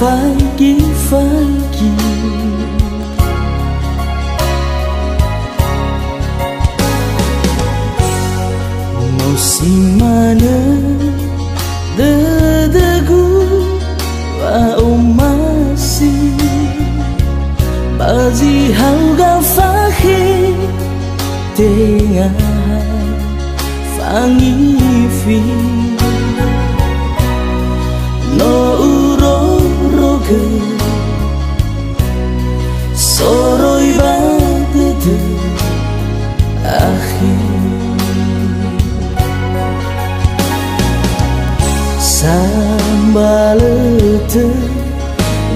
fagi-fagi musim mana dedegu wa masih bazi hauga fahi tengah fangi fi no uro roge soroi badede akhir sambalete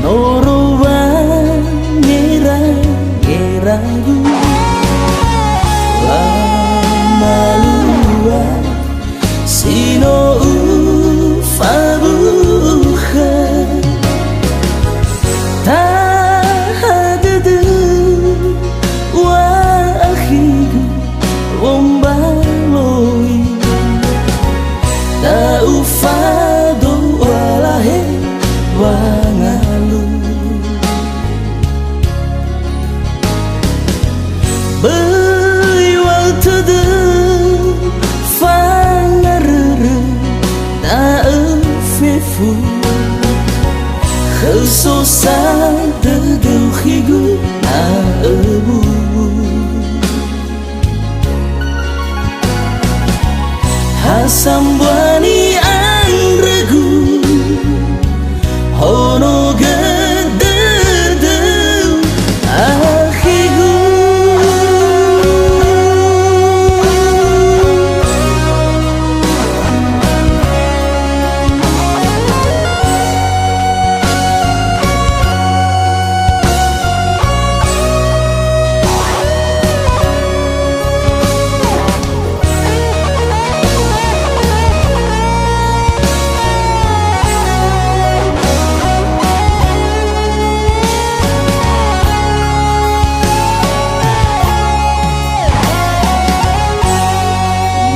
norowa ngerang-ngerangu lamalua sino ufabuha tahadadu wa akhigu wombaloi ta ufado walahe wangalu beiwal tudu fangarere ta fefu khususa dedu khigu na ebu hasambwani anregu hono gedede akhigu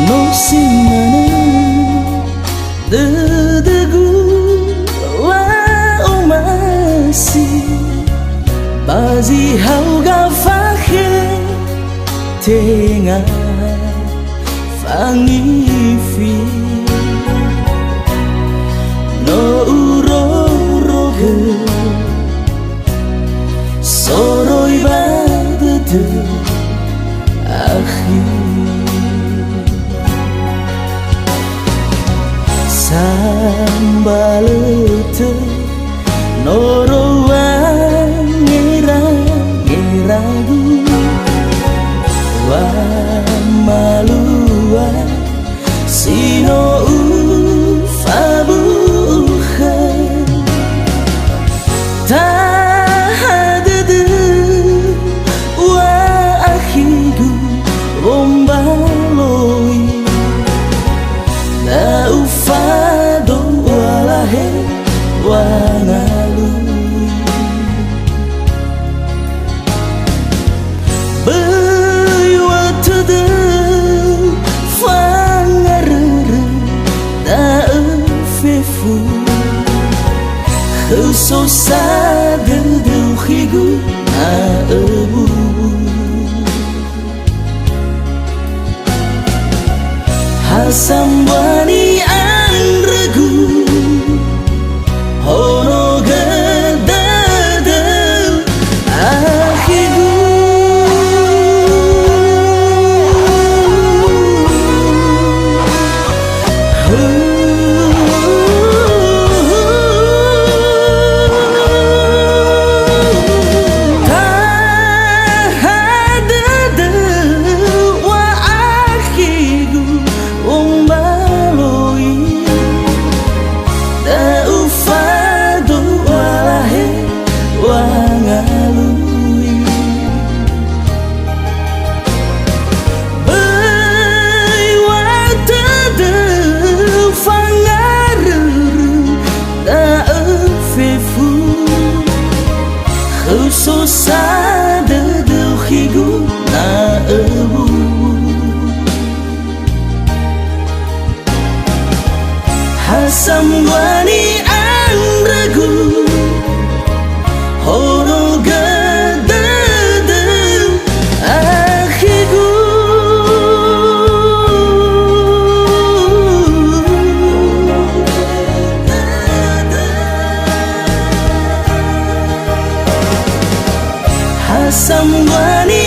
musim mana dedegu wa masih bazi hauga fahe tengah fangi fi no uro roge soroi badede akhir sambalete norowa ngerang-ngerangu wa malua sino ufabuha tahadadu wa akhigu wombaloi la ufado walahe wangalu beiwal tudu fangarere ta fefu khususa dedu khigu na ebu hasambwani anregu hono gedede akhigu tahadadu wa akhigu wombaloi ta ufado walahe wangalui beiwal tudu fangarere ta fefu khususa dedu khigu na ebu samwani anregu horoga dadam akhigu Hasam wani